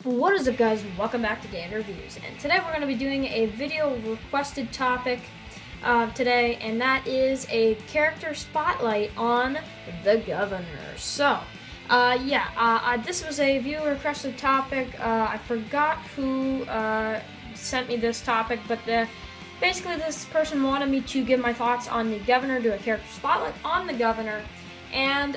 What is up, guys, and welcome back to Game Reviews. And today we're going to be doing a video requested topic today, and that is a character spotlight on the Governor. So, this was a viewer requested topic. I forgot who sent me this topic, but basically this person wanted me to give my thoughts on the Governor, do a character spotlight on the Governor, and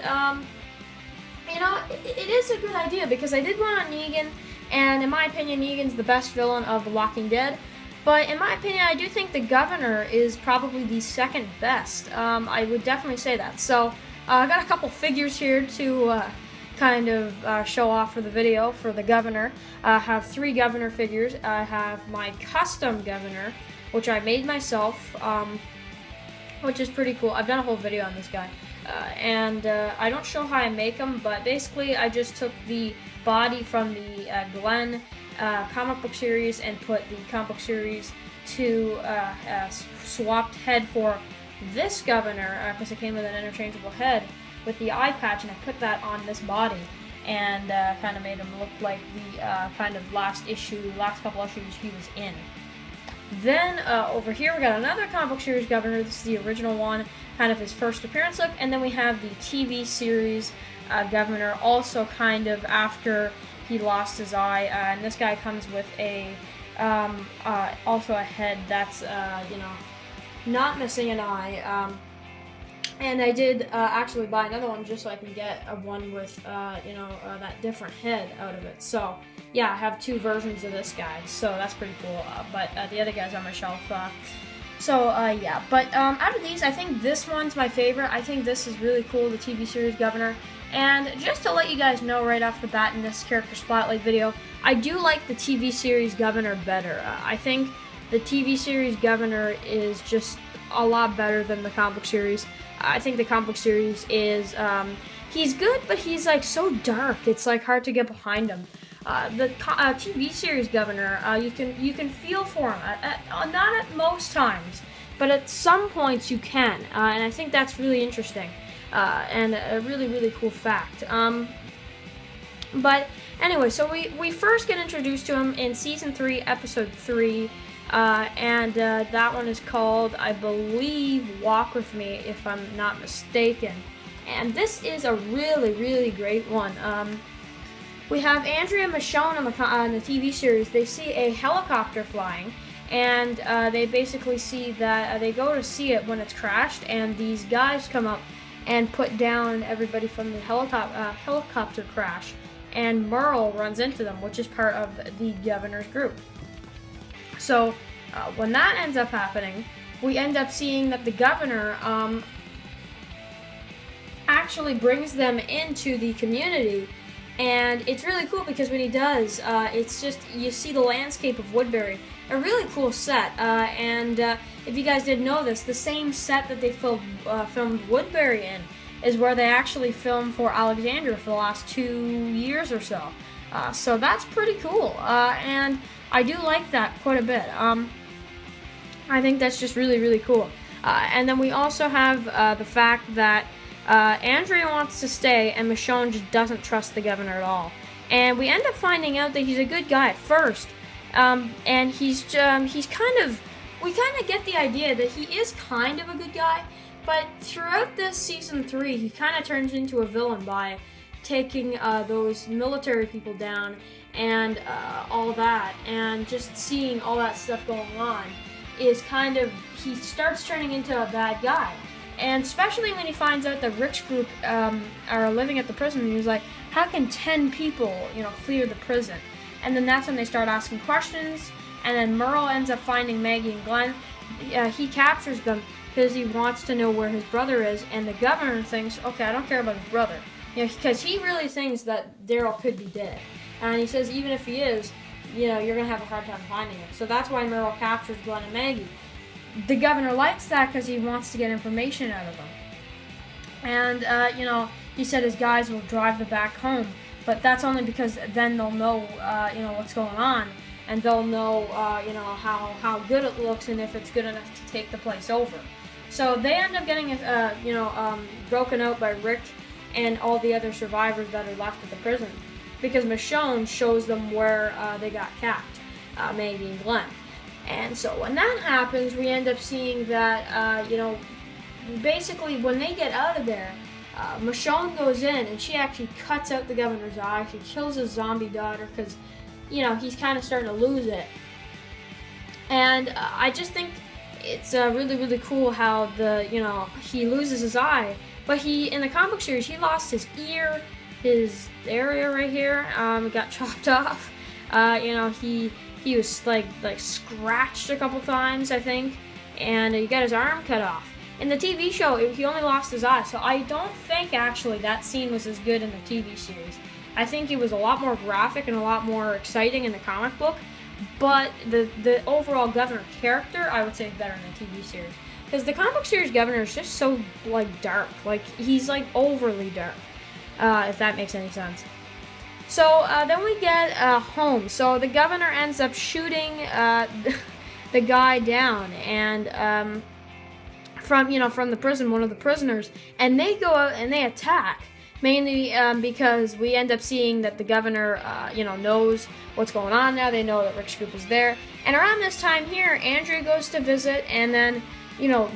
it is a good idea because I did one on Negan. And in my opinion, Negan's the best villain of The Walking Dead. But in my opinion, I do think the Governor is probably the second best. I would definitely say that. So I got a couple figures here to show off for the video for the Governor. I have 3 Governor figures. I have my custom Governor, which I made myself, which is pretty cool. I've done a whole video on this guy. I don't show how I make them, but basically I just took the body from the Glenn comic book series and put the comic book series to swapped head for this Governor, because it came with an interchangeable head with the eye patch, and I put that on this body and kind of made him look like the last couple issues he was in. Then over here we got another comic book series Governor. This is the original one, kind of his first appearance look, and then we have the TV series Governor, also kind of after he lost his eye, and this guy comes with a also a head that's not missing an eye. And I did actually buy another one just so I can get one with that different head out of it. So yeah, I have 2 versions of this guy, so that's pretty cool. But the other guy's on my shelf. Yeah. But out of these, I think this one's my favorite. I think this is really cool, the TV series Governor. And just to let you guys know right off the bat in this character spotlight video, I do like the TV series Governor better. I think the TV series Governor is just a lot better than the comic book series. I think the comic book series is, he's good, but he's like so dark, it's like hard to get behind him. The TV series Governor, you can feel for him, not at most times, but at some points you can, and I think that's really interesting, and a really, really cool fact. But anyway, so we first get introduced to him in Season 3, Episode 3, and that one is called, I believe, Walk With Me, if I'm not mistaken. And this is a really, really great one. We have Andrea and Michonne on the TV series. They see a helicopter flying, and they basically see that they go to see it when it's crashed, and these guys come up and put down everybody from the helicopter crash, and Merle runs into them, which is part of the Governor's group. So when that ends up happening, we end up seeing that the Governor actually brings them into the community, and it's really cool because when he does, it's just, you see the landscape of Woodbury, a really cool set, and if you guys didn't know this, the same set that they filmed Woodbury in is where they actually filmed for Alexandria for the last 2 years or so. So that's pretty cool, and I do like that quite a bit. I think that's just really, really cool. And then we also have the fact that Andrea wants to stay, and Michonne just doesn't trust the Governor at all. And we end up finding out that he's a good guy at first, and we kind of get the idea that he is kind of a good guy. But throughout this Season 3, he kind of turns into a villain by taking those military people down and all that, and just seeing all that stuff going on is kind of, he starts turning into a bad guy. And especially when he finds out that Rick's group are living at the prison, and he's like, how can 10 people, clear the prison? And then that's when they start asking questions, and then Merle ends up finding Maggie and Glenn. He captures them because he wants to know where his brother is, and the Governor thinks, okay, I don't care about his brother. Because he really thinks that Daryl could be dead. And he says, even if he is, you're going to have a hard time finding him. So that's why Merle captures Glenn and Maggie. The Governor likes that because he wants to get information out of them. And, he said his guys will drive them back home. But that's only because then they'll know, what's going on. And they'll know, how good it looks and if it's good enough to take the place over. So they end up getting, broken out by Rick and all the other survivors that are left at the prison. because Michonne shows them where they got capped, Maggie and Glenn. And so when that happens, we end up seeing that, basically when they get out of there, Michonne goes in and she actually cuts out the governor's eye. She kills his zombie daughter because, he's kind of starting to lose it. And I just think it's really, really cool how he loses his eye. But in the comic book series, he lost his ear, his area right here, got chopped off. He was like scratched a couple times, I think, and he got his arm cut off. In the TV show, he only lost his eye, so I don't think actually that scene was as good in the TV series. I think it was a lot more graphic and a lot more exciting in the comic book, but the overall Governor character, I would say, is better in the TV series. Because the comic book series Governor is just so, dark. He's, overly dark, if that makes any sense. So, then we get home. So, the Governor ends up shooting the guy down, and from the prison, one of the prisoners, and they go out and they attack, mainly because we end up seeing that the Governor, knows what's going on now. They know that Rick's group is there, and around this time here, Andrea goes to visit, and then,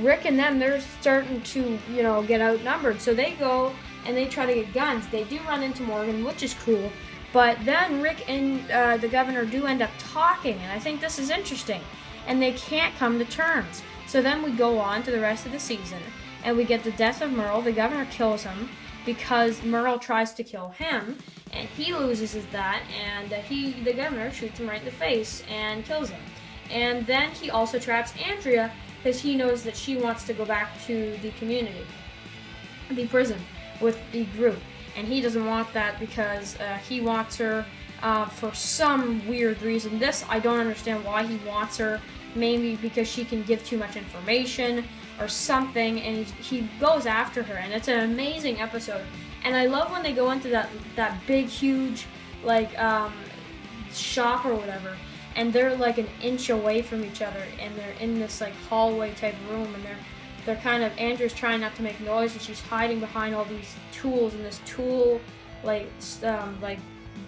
Rick and them, they're starting to, get outnumbered, so they go and they try to get guns. They do run into Morgan, which is cool, but then Rick and the Governor do end up talking, and I think this is interesting, and they can't come to terms. So then we go on to the rest of the season, and we get the death of Merle. The Governor kills him because Merle tries to kill him, and he loses that, and the Governor shoots him right in the face and kills him. And then he also traps Andrea because he knows that she wants to go back to the community, the prison, with the group. And he doesn't want that because he wants her for some weird reason. This, I don't understand why he wants her. Maybe because she can give too much information or something, and he goes after her, and it's an amazing episode. And I love when they go into that big, huge, shop or whatever, and they're an inch away from each other, and they're in this hallway type room, and they're kind of, Andrew's trying not to make noise, and she's hiding behind all these tools in this tool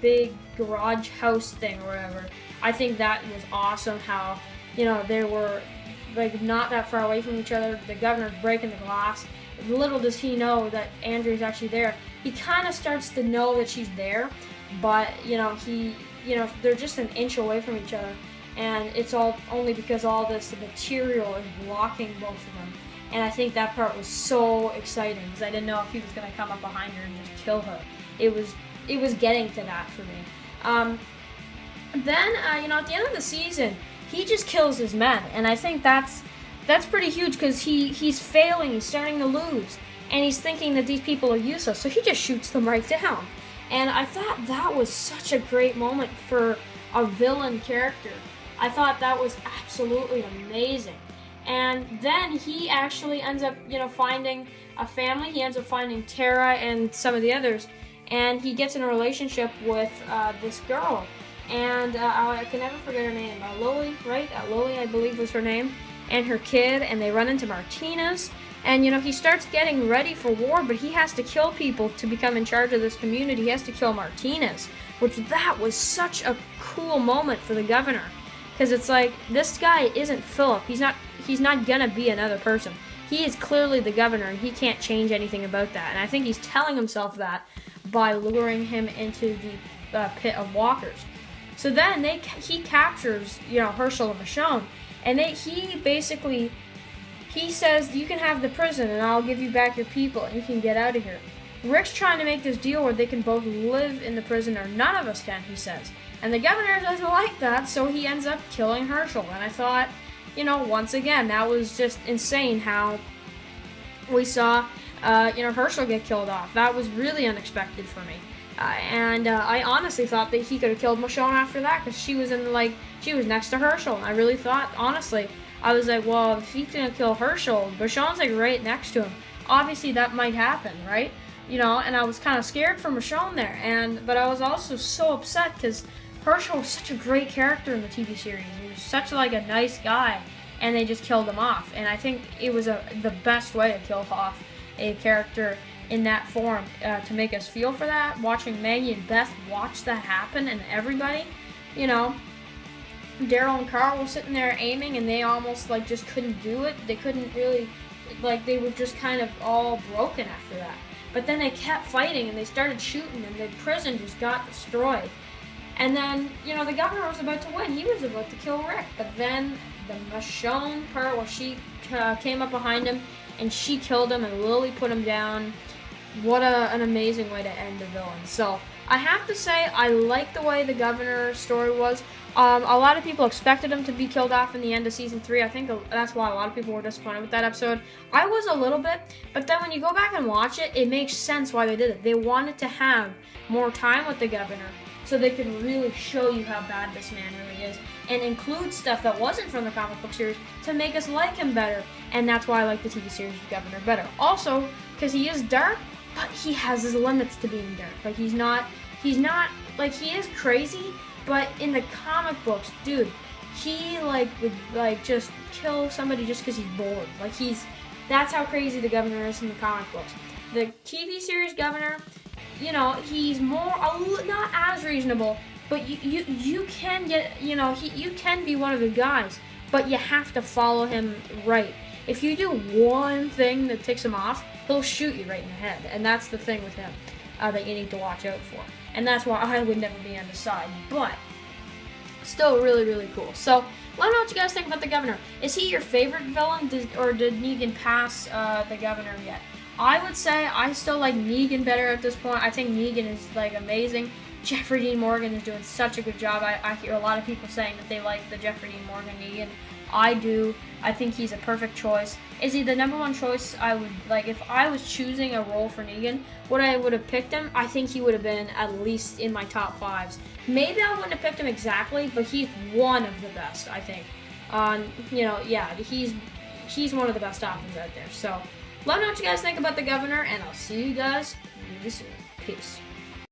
big garage house thing or whatever. I think that was awesome how they were not that far away from each other. The Governor's breaking the glass. Little does he know that Andrew's actually there. He kind of starts to know that she's there, but they're just an inch away from each other, and it's all only because all this material is blocking both of them. And I think that part was so exciting because I didn't know if he was going to come up behind her and just kill her. It was getting to that for me. Then at the end of the season, he just kills his men, and I think that's pretty huge because he's failing, he's starting to lose, and he's thinking that these people are useless, so he just shoots them right down. And I thought that was such a great moment for a villain character. I thought that was absolutely amazing. And then he actually ends up, finding a family. He ends up finding Tara and some of the others, and he gets in a relationship with this girl. And I can never forget her name. Lily, right? Lily, I believe, was her name. And her kid, and they run into Martinez. And, he starts getting ready for war, but he has to kill people to become in charge of this community. He has to kill Martinez, which that was such a cool moment for the Governor. Because it's this guy isn't Philip. He's not gonna be another person. He is clearly the Governor, and he can't change anything about that. And I think he's telling himself that by luring him into the pit of walkers. So then he captures, Herschel and Michonne, and he says, you can have the prison and I'll give you back your people and you can get out of here. Rick's trying to make this deal where they can both live in the prison or none of us can, he says. And the Governor doesn't like that, so he ends up killing Herschel. And I thought, once again, that was just insane how we saw, Herschel get killed off. That was really unexpected for me. And I honestly thought that he could have killed Michonne after that because she was she was next to Herschel. And I really thought, honestly, I was well, if he's going to kill Herschel, Michonne's right next to him. Obviously, that might happen, right? And I was kind of scared for Michonne there. But I was also so upset because Herschel was such a great character in the TV series. He was such a nice guy, and they just killed him off. And I think it was the best way to kill off a character in that form to make us feel for that. Watching Maggie and Beth watch that happen, and everybody, you know, Daryl and Carl were sitting there aiming, and they almost like just couldn't do it. They couldn't really, like, they were just kind of all broken after that. But then they kept fighting, and they started shooting, and the prison just got destroyed. And then, you know, the governor was about to win. He was about to kill Rick. But then the Michonne part where she came up behind him, and she killed him, and Lily put him down. What an amazing way to end the villain. So I have to say, I like the way the governor's story was. A lot of people expected him to be killed off in the end of season 3. I think that's why a lot of people were disappointed with that episode. I was a little bit, but then when you go back and watch it, it makes sense why they did it. They wanted to have more time with the governor so they could really show you how bad this man really is, and include stuff that wasn't from the comic book series to make us like him better. And that's why I like the TV series Governor better. Also, because he is dark, but he has his limits to being dark. Like, he's not, like, he is crazy, but in the comic books, dude, he, like, would, like, just kill somebody just because he's bored. Like, that's how crazy the Governor is in the comic books. The TV series Governor, you know, he's more, not as reasonable, but you can get, you know, you can be one of the guys, but you have to follow him right. If you do one thing that ticks him off, he'll shoot you right in the head, and that's the thing with him that you need to watch out for. And that's why I would never be on his side, but still really, really cool. So let me know what you guys think about the Governor. Is he your favorite villain, or did Negan pass the Governor yet? I would say I still like Negan better at this point. I think Negan is, like, amazing. Jeffrey Dean Morgan is doing such a good job. I hear a lot of people saying that they like the Jeffrey Dean Morgan Negan. I do. I think he's a perfect choice. Is he the number one choice? I would, like, if I was choosing a role for Negan, would I would have picked him? I think he would have been at least in my top 5s. Maybe I wouldn't have picked him exactly, but he's one of the best, I think. You know, yeah, he's one of the best options out there. So let me know what you guys think about the Governor, and I'll see you guys really soon. Peace.